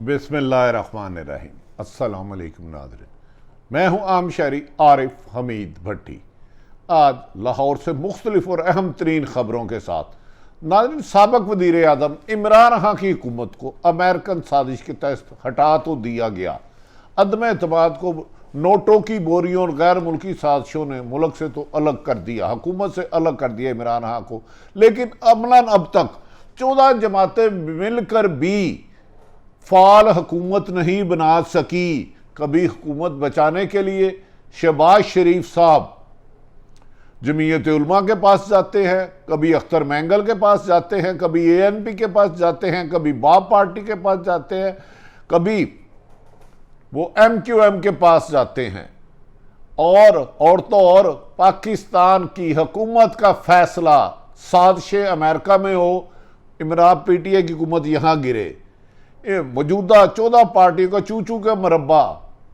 बिस्मिल्लाहिर्रहमानिर्रहीम। अस्सलाम वालेकुम नाज़रीन, मैं हूँ आम शहरी आरिफ हमीद भट्टी। आज लाहौर से मुख्तलिफ और अहम तरीन ख़बरों के साथ नाज़रीन, साबिक़ वज़ीर आज़म इमरान खान की हुकूमत को अमेरिकन साजिश के तहत हटा तो दिया गया। अदम एतमाद को नोटों की बोरियों और गैर मुल्की साजिशों ने मुल्क से तो अलग कर दिया, हुकूमत से अलग कर दिया इमरान खान को, लेकिन अमलन अब तक 14 जमातें मिलकर भी फाल हुकूमत नहीं बना सकी। कभी हुकूमत बचाने के लिए शहबाज शरीफ साहब जमीयत उलमा के पास जाते हैं, कभी अख्तर मैंगल के पास जाते हैं, कभी ANP के पास जाते हैं, कभी बाप पार्टी के पास जाते हैं, कभी वो MQM के पास जाते हैं। और तो और पाकिस्तान की हुकूमत का फैसला साजिश अमेरिका में हो, इमरान PTI की हुकूमत यहाँ गिरे। मौजूदा 14 पार्टियों का चू चू के मरबा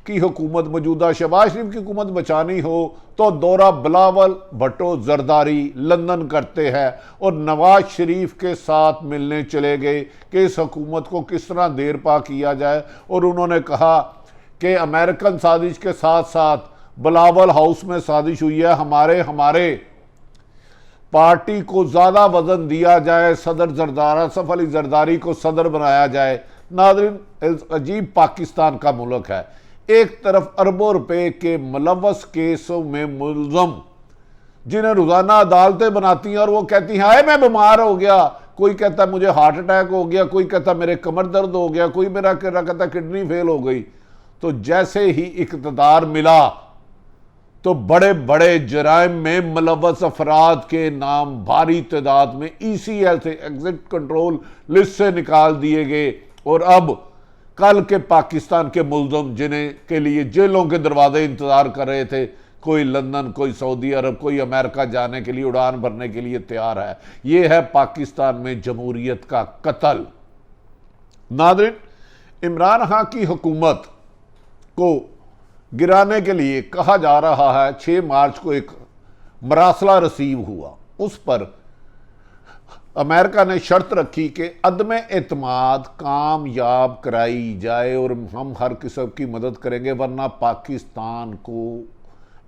की हुकूमत मौजूदा शहबाज शरीफ की हुकूमत बचानी हो तो दौरा बिलावल भुट्टो जरदारी लंदन करते हैं और नवाज शरीफ के साथ मिलने चले गए कि इस हुकूमत को किस तरह देर पा किया जाए। और उन्होंने कहा कि अमेरिकन साजिश के साथ साथ बिलावल हाउस में साजिश हुई है, हमारे पार्टी को ज़्यादा वजन दिया जाए, सदर जरदारा सफ अली जरदारी को सदर बनाया जाए। नाज़रीन, अजीब पाकिस्तान का मुल्क है। एक तरफ अरबों रुपए के मुलव्वस केसों में मुलजम जिन्हें रोजाना अदालतें बनाती हैं और वो कहती हैं हाय मैं बीमार हो गया, कोई कहता है मुझे हार्ट अटैक हो गया, कोई कहता मेरे कमर दर्द हो गया, कोई मेरा कहता किडनी फेल हो गई। तो जैसे ही इक़्तिदार मिला तो बड़े बड़े जराइम में मुलव्वस अफराद के नाम भारी तादाद में ECL से एग्जिट कंट्रोल लिस्ट से निकाल दिए गए। और अब कल के पाकिस्तान के मुल्ज़िम जिन्हें के लिए जेलों के दरवाजे इंतजार कर रहे थे, कोई लंदन, कोई सऊदी अरब, कोई अमेरिका जाने के लिए उड़ान भरने के लिए तैयार है। यह है पाकिस्तान में जमहूरियत का कत्ल। नाज़रीन, इमरान खान की हुकूमत को गिराने के लिए कहा जा रहा है 6 मार्च को एक मरासला रिसीव हुआ। उस पर अमेरिका ने शर्त रखी कि अदम एतमाद कामयाब कराई जाए और हम हर किस्म की मदद करेंगे, वरना पाकिस्तान को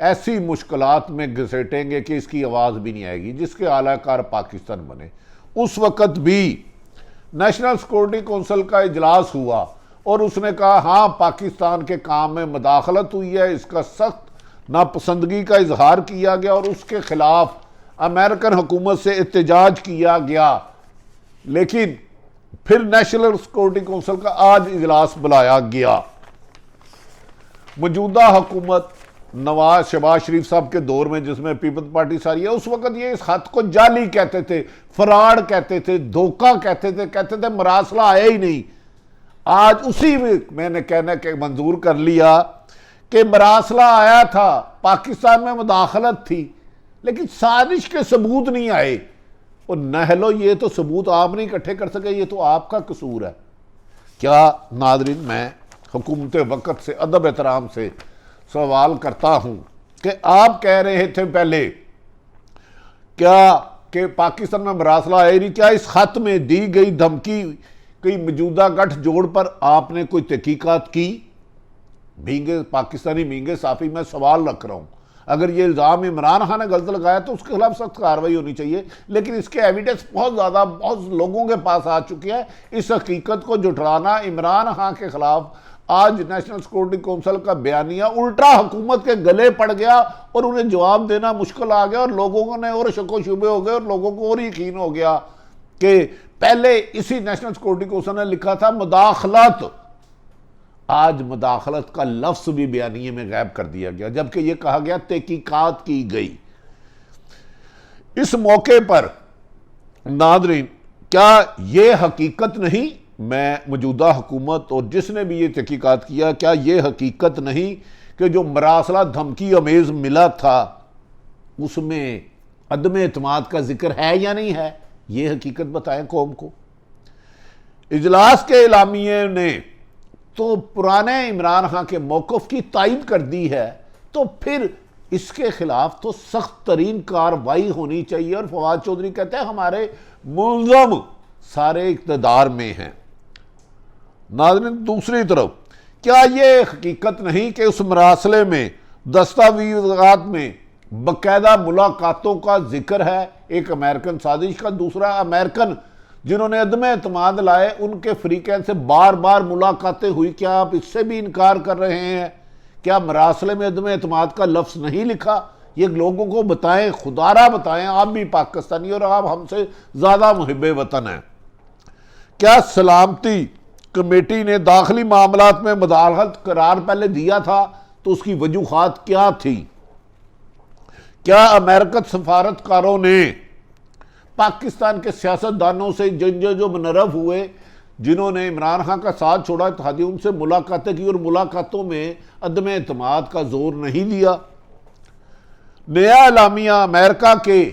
ऐसी मुश्किलात में घसीटेंगे कि इसकी आवाज़ भी नहीं आएगी, जिसके आलाकार पाकिस्तान बने। उस वक़्त भी नेशनल सिक्योरिटी कौंसिल का इजलास हुआ और उसने कहा हाँ पाकिस्तान के काम में मुदाखलत हुई है, इसका सख्त नापसंदगी का इजहार किया गया और उसके खिलाफ अमेरिकन हुकूमत से एहतजाज किया गया। लेकिन फिर नेशनल सिक्योरिटी कौंसिल का आज इजलास बुलाया गया। मौजूदा हुकूमत नवाज शहबाज शरीफ साहब के दौर में जिसमें पीपल्स पार्टी सारी है, उस वक्त ये इस खत को जाली कहते थे, फ्रॉड कहते थे, धोखा कहते थे, मरासला आया ही नहीं। आज उसी में मैंने कहने के मंजूर कर लिया कि मरासला आया था, पाकिस्तान में मुदाखलत थी, लेकिन साजिश के सबूत नहीं आए। और नहलो ये तो सबूत आप नहीं इकट्ठे कर सके, ये तो आपका कसूर है। क्या नाज़रीन, मैं हुकूमत वक़्त से अदब एहतराम से सवाल करता हूं कि आप कह रहे थे पहले क्या कि पाकिस्तान में मरासला आया नहीं, क्या इस खत में दी गई धमकी कि मौजूदा गठजोड़ पर आपने कोई तहकीकात की? भींगे पाकिस्तानी भींगे साफी में सवाल रख रहा हूं। अगर ये इल्ज़ाम इमरान खान ने गलत लगाया तो उसके खिलाफ सख्त कार्रवाई होनी चाहिए, लेकिन इसके एविडेंस बहुत लोगों के पास आ चुके हैं। इस हकीकत को जुटलाना इमरान खान के खिलाफ आज नेशनल सिक्योरिटी कौंसिल का बयानिया उल्टा हुकूमत के गले पड़ गया और उन्हें जवाब देना मुश्किल आ गया और लोगों ने और शको शुबे हो गए और लोगों को और यकीन हो गया कि पहले इसी नेशनल सिक्योरिटी कौंसिल ने लिखा था मुदाखलत, आज मुदाखलत का लफ्ज भी बयानिए में गायब कर दिया गया, जबकि यह कहा गया तहकीकात की गई। इस मौके पर नाज़रीन, क्या यह हकीकत नहीं, मैं मौजूदा हुकूमत और जिसने भी ये तहकीकात किया, क्या यह हकीकत नहीं कि जो मरासला धमकी अमेज मिला था उसमें अदम एतमाद का जिक्र है या नहीं है? यह हकीकत बताएं कौम को। इजलास के इलामिये ने तो पुराने इमरान खान के मौक़िफ़ की तायद कर दी है, तो फिर इसके खिलाफ तो सख्त तरीन कार्रवाई होनी चाहिए। और फवाद चौधरी कहते हैं हमारे मुल्ज़म सारे इक़्तिदार में हैं। नाज़रीन, दूसरी तरफ क्या ये हकीकत नहीं कि उस मरासले में दस्तावेज़ात में बाकायदा मुलाकातों का जिक्र है, एक अमेरिकन साजिश का, दूसरा अमेरिकन जिन्होंने अदम एतमाद लाए उनके फ्रीकैन से बार बार मुलाकातें हुई। क्या आप इससे भी इनकार कर रहे हैं? क्या मरासले में अदम एतमाद का लफ्ज़ नहीं लिखा? ये लोगों को बताएं, खुदारा बताएं, आप भी पाकिस्तानी और आप हमसे ज़्यादा मुहिब्बे वतन हैं। क्या सलामती कमेटी ने दाखिली मामलात में मदाखलत करार पहले दिया था तो उसकी वजूहात क्या थी? क्या अमेरिकन सफारतकारों ने पाकिस्तान के सियासतदानों से जो मुनरफ हुए, जिन्होंने इमरान खान का साथ छोड़ा था, उनसे मुलाकातें की और मुलाकातों में अदम एतमाद का जोर नहीं दिया? नया एलामिया अमेरिका के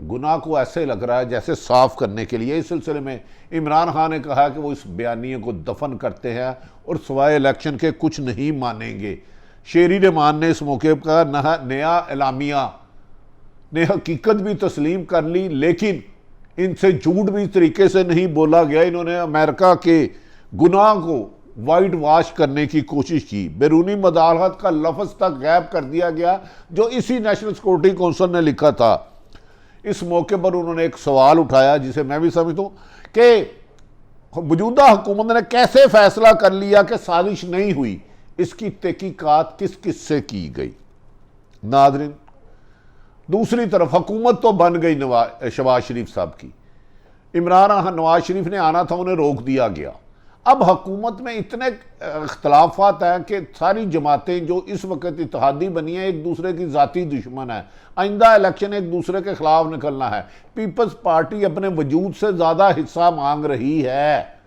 गुनाह को ऐसे लग रहा है जैसे साफ करने के लिए। इस सिलसिले में इमरान खान ने कहा कि वो इस बयानिए को दफन करते हैं और सवाए इलेक्शन के कुछ नहीं मानेंगे। शेरी रहमान ने इस मौके पर नया एलामिया ने हकीकत भी तस्लीम कर ली, लेकिन इनसे झूठ भी तरीके से नहीं बोला गया। इन्होंने अमेरिका के गुनाह को वाइट वाश करने की कोशिश की। बैरूनी मदाखलत का लफ्ज़ तक गायब कर दिया गया जो इसी नेशनल सिक्योरिटी काउंसिल ने लिखा था। इस मौके पर उन्होंने एक सवाल उठाया जिसे मैं भी समझता हूँ कि मौजूदा हुकूमत ने कैसे फैसला कर लिया कि साजिश नहीं हुई, इसकी तहकीकात किस किस से की गई। नाज़रीन, दूसरी तरफ हुकूमत तो बन गई शहबाज शरीफ साहब की। इमरान नवाज शरीफ ने आना था, उन्हें रोक दिया गया। अब हुकूमत में इतने इख्तलाफात हैं कि सारी जमातें जो इस वक्त इत्तेहादी बनी हैं एक दूसरे की ज़ाती दुश्मन है। आइंदा इलेक्शन एक दूसरे के खिलाफ निकलना है। पीपल्स पार्टी अपने वजूद से ज़्यादा हिस्सा मांग रही है।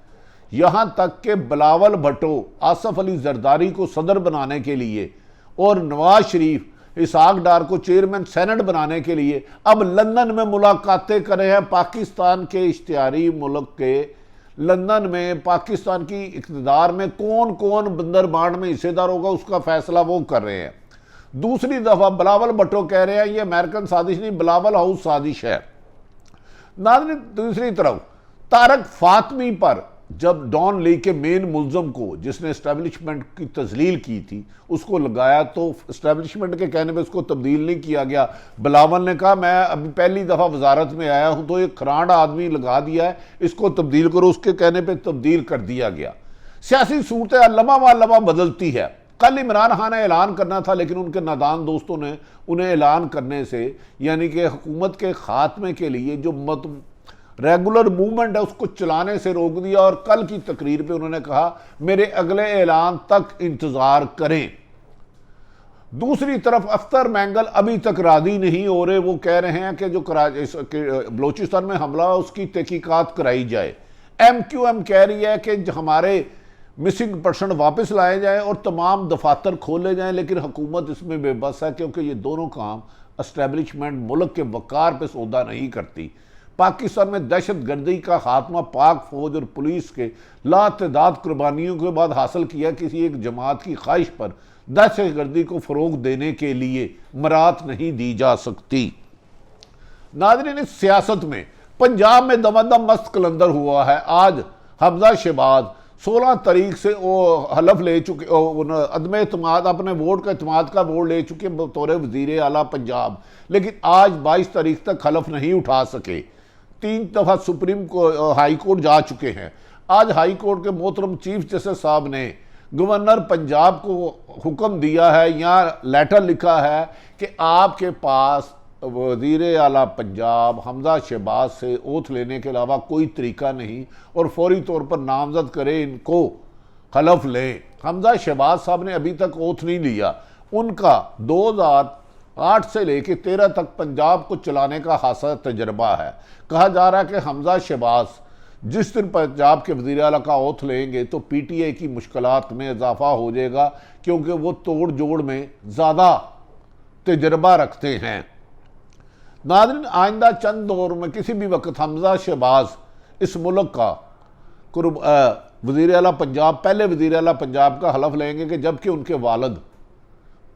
यहाँ तक कि बिलावल भुट्टो आसफ अली जरदारी को सदर बनाने के लिए और नवाज शरीफ इसहाक डार को चेयरमैन सेनेट बनाने के लिए अब लंदन में मुलाकातें कर रहे हैं। पाकिस्तान के इश्तिहारी मुल्क के लंदन में पाकिस्तान की इक़्तिदार में कौन कौन बंदरबांट में हिस्सेदार होगा उसका फैसला वो कर रहे हैं। दूसरी दफ़ा बिलावल भुट्टो कह रहे हैं ये अमेरिकन साजिश नहीं, बिलावल हाउस साजिश है। नाज़रीन, दूसरी तरफ तारक फातमी पर जब डॉन लीग के मेन मुल्ज़म को, जिसने इस्टेब्लिशमेंट की तजलील की थी, उसको लगाया तो इस्टेब्लिशमेंट के कहने पर उसको तब्दील नहीं किया गया। बिलावल ने कहा मैं अभी पहली दफ़ा वजारत में आया हूं तो एक खरांड आदमी लगा दिया है, इसको तब्दील करो। उसके कहने पर तब्दील कर दिया गया। सियासी सूरत लम्हा व लम्हा बदलती है। कल इमरान खान ने ऐलान करना था लेकिन उनके नादान दोस्तों ने उन्हें ऐलान करने से, यानी कि हुकूमत के खात्मे के लिए जो रेगुलर मूवमेंट है उसको चलाने से रोक दिया। और कल की तकरीर पे उन्होंने कहा मेरे अगले ऐलान तक इंतजार करें। दूसरी तरफ अख्तर मैंगल अभी तक राजी नहीं हो रहे। वो कह रहे हैं कि जो बलोचिस्तान में हमला उसकी तहकीकात कराई जाए। MQM कह रही है कि हमारे मिसिंग पर्सन वापस लाए जाएं और तमाम दफातर खोले जाएं, लेकिन हुकूमत इसमें बेबस है क्योंकि ये दोनों काम एस्टेब्लिशमेंट मुल्क के वकार पे सौदा नहीं करती। पाकिस्तान में दहशत गर्दी का खात्मा पाक फौज और पुलिस के लातदाद कुर्बानियों के बाद हासिल किया। किसी एक जमात की ख्वाहिश पर दहशत गर्दी को फ़रोग देने के लिए मरात नहीं दी जा सकती। नाज़रीन, इस सियासत में पंजाब में दमादम मस्त कलंदर हुआ है। आज हमजा शहबाज 16 तारीख से वो हलफ ले चुके, अदम एतमाद अपने वोट का एतमाद का वोट ले चुके बतौर वज़ीर आला पंजाब, लेकिन आज 22 तारीख तक हलफ नहीं उठा सके। 3 दफ़ा सुप्रीम हाई कोर्ट जा चुके हैं। आज हाई कोर्ट के मोहतरम चीफ जस्टिस साहब ने गवर्नर पंजाब को हुक्म दिया है, यहाँ लेटर लिखा है कि आपके पास वज़ीर आला पंजाब हमजा शहबाज से ओथ लेने के अलावा कोई तरीका नहीं और फौरी तौर पर नामजद करे, इनको हलफ लें। हमजा शहबाज साहब ने अभी तक ओथ नहीं लिया। उनका 2008 से लेकर 13 तक पंजाब को चलाने का खासा तजर्बा है। कहा जा रहा है कि हमजा शहबाज जिस दिन पंजाब के वज़ीर आला का ओथ लेंगे तो PTI की मुश्किलात में इजाफा हो जाएगा क्योंकि वो तोड़ जोड़ में ज़्यादा तजर्बा रखते हैं। नाज़रीन, आइंदा चंद दौर में किसी भी वक्त हमजा शहबाज इस मुल्क का वज़ीर आला पंजाब, पहले वज़ीर आला पंजाब का हलफ लेंगे कि जबकि उनके वालिद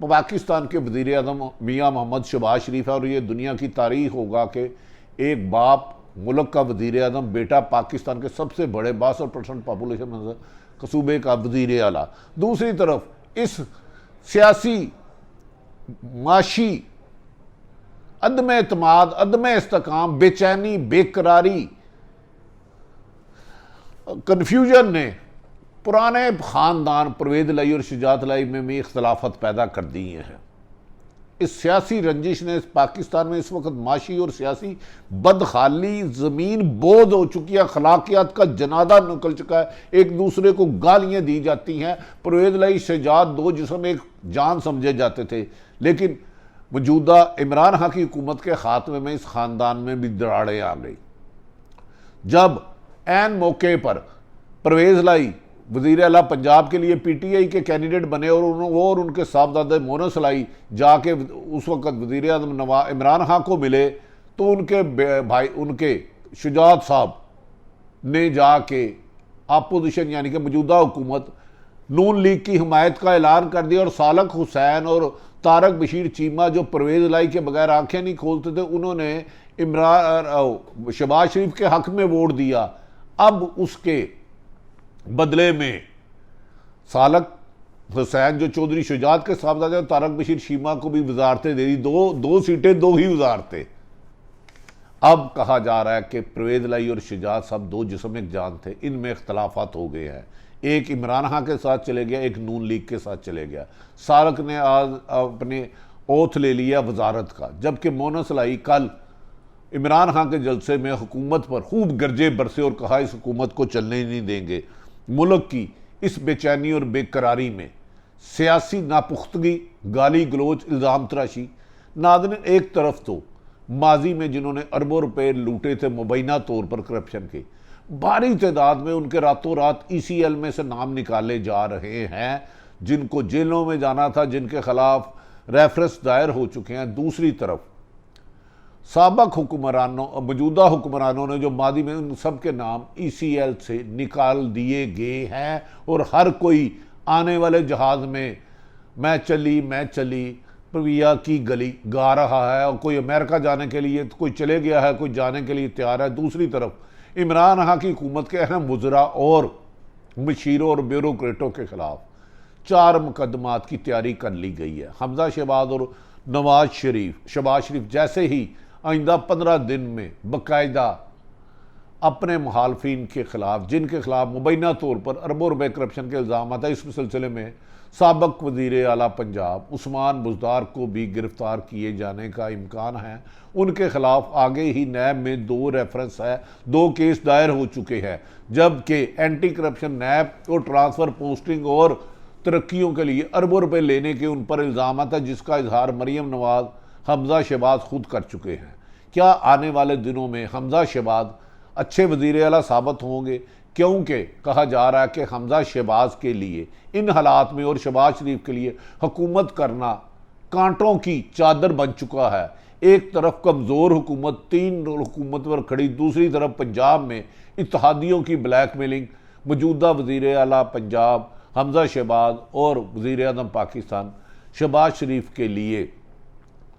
पाकिस्तान के वज़ीर आज़म मियाँ मोहम्मद शहबाज शरीफ है। और ये दुनिया की तारीख होगा कि एक बाप मुल्क का वज़ीर आज़म, बेटा पाकिस्तान के सबसे बड़े 62% पॉपुलेशन में सूबे का वजीर आला, दूसरी तरफ इस सियासी माशी अदम एतमाद, अदम इस्तेकाम, बेचैनी, बेकरारी, कन्फ्यूजन ने पुराने ख़ानदान परवेज़ लाई और शुजात लाई में भी इख्तलाफत पैदा कर दिए हैं। इस सियासी रंजिश ने पाकिस्तान में इस वक्त माशी और सियासी बदहाली, ज़मीन बोझ हो चुकी है, अखलाकियात का जनादा निकल चुका है, एक दूसरे को गालियाँ दी जाती हैं। परवेज़ लाई, शुजात दो जिस्म एक जान समझे जाते थे, लेकिन मौजूदा इमरान खान की हुकूमत के खात्मे में इस ख़ानदान में भी दरारें आ गई। जब ऐन मौके पर परवेज़ लाई वज़ीर आला पंजाब के लिए PTI के कैंडिडेट बने और वो और उनके साहबजादे मोनस लाई जाके उस वक्त वज़ीर आज़म इमरान खान को मिले, तो उनके भाई, उनके शुजात साहब ने जाके अपोजिशन यानी कि मौजूदा हुकूमत नून लीग की हिमायत का ऐलान कर दिया। और सालक हुसैन और तारक बशीर चीमा जो परवेज़ लाई के बगैर आंखें नहीं खोलते थे, उन्होंने शहबाज शरीफ के हक में वोट दिया। अब उसके बदले में सालक हुसैन जो चौधरी शुजात के साहबजादे और तारक बशीर चीमा को भी वजारतें दे दी, दो सीटें, दो ही वजारतें। अब कहा जा रहा है कि परवेज़ लाई और शुजात साहब दो जिस्म एक जान थे, इनमें इख्तलाफात हो गए हैं। एक इमरान खान के साथ चले गया, एक नून लीग के साथ चले गया। सालक ने आज अपने ओथ ले लिया वजारत का, जबकि मोनस लाई कल इमरान खान के जलसे में हुकूमत पर खूब गरजे बरसे और कहा इस हुकूमत को चलने ही नहीं देंगे। मुल्क की इस बेचैनी और बेकरारी में सियासी नापुख्तगी, गाली गलोच, इल्ज़ाम तराशी। नाज़रीन, एक तरफ तो माजी में जिन्होंने अरबों रुपए लूटे थे मुबैना तौर पर करप्शन के, भारी तादाद में उनके रातों रात ECL में से नाम निकाले जा रहे हैं, जिनको जेलों में जाना था, जिनके खिलाफ रेफरेंस दायर हो चुके हैं। दूसरी तरफ साबक हुक्मरानों, मौजूदा हुक्मरानों ने जो मादी में, उन सब के नाम ECL से निकाल दिए गए हैं और हर कोई आने वाले जहाज़ में मैं चली प्रविया की गली गा रहा है, और कोई अमेरिका जाने के लिए, तो कोई चले गया है, कोई जाने के लिए तैयार है। दूसरी तरफ इमरान खान की हुकूमत के अहम वज़रा और मशीरों और ब्यूरोक्रेटों के खिलाफ 4 मुकदमात की तैयारी कर ली गई है। हमजा शहबाज और शहबाज शरीफ जैसे ही आइंदा 15 दिन में बाकायदा अपने मुखालफिन के खिलाफ, जिनके खिलाफ मुबैना तौर पर अरबों रुपए करप्शन के इल्ज़ाम आता है, इस सिलसिले में साबक वज़ीर आला पंजाब उस्मान बुज़दार को भी गिरफ्तार किए जाने का इम्कान है। उनके खिलाफ आगे ही नैब में 2 रेफरेंस है, 2 केस दायर हो चुके हैं, जबकि एंटी करप्शन नैब और ट्रांसफ़र, पोस्टिंग और तरक्कियों के लिए अरबों रुपए लेने के उन पर इल्ज़ाम आता है, जिसका इजहार मरीम नवाज, हमजा शहबाज खुद कर चुके हैं। क्या आने वाले दिनों में हमजा शहबाज अच्छे वज़ीर आला साबित होंगे? क्योंकि कहा जा रहा है कि हमजा शहबाज के लिए इन हालात में और शहबाज शरीफ के लिए हुकूमत करना कांटों की चादर बन चुका है। एक तरफ कमज़ोर हुकूमत 3 हुकूमत पर खड़ी, दूसरी तरफ पंजाब में इत्तेहादियों की ब्लैकमेलिंग। मौजूदा वज़ीर आला पंजाब हमजा शहबाज और वज़ीर आज़म पाकिस्तान शहबाज शरीफ के लिए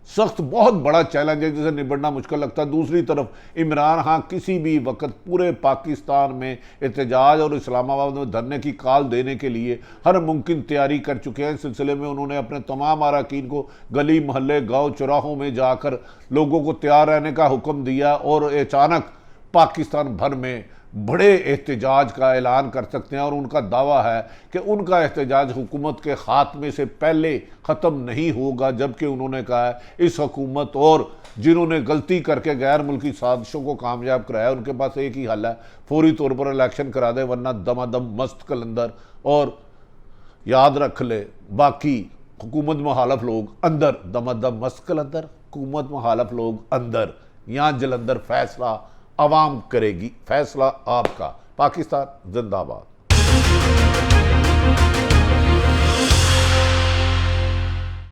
सख्त बहुत बड़ा चैलेंज है, जिसे निबटना मुश्किल लगता है। दूसरी तरफ इमरान खान किसी भी वक्त पूरे पाकिस्तान में एहतजाज और इस्लामाबाद में धरने की कॉल देने के लिए हर मुमकिन तैयारी कर चुके हैं। इस सिलसिले में उन्होंने अपने तमाम अरकान को गली मोहल्ले, गाँव चौराहों में जाकर लोगों को तैयार रहने का हुक्म दिया और अचानक पाकिस्तान भर में बड़े एहतजाज का ऐलान कर सकते हैं। और उनका दावा है कि उनका एहतजाज हुकूमत के खात्मे से पहले ख़त्म नहीं होगा, जबकि उन्होंने कहा है इस हुकूमत और जिन्होंने गलती करके गैर मुल्की साजिशों को कामयाब कराया, उनके पास एक ही हल है, फौरी तौर पर इलेक्शन करा दे, वरना दमादम मस्त कलंदर। और याद रख ले, बाकी हुकूमत मुखालफ लोग अंदर, दमादम मस्त कलंदर, हुकूमत मुखालफ लोग अंदर। यहाँ जलंधर फैसला अवाम करेगी, फैसला आपका। पाकिस्तान जिंदाबाद।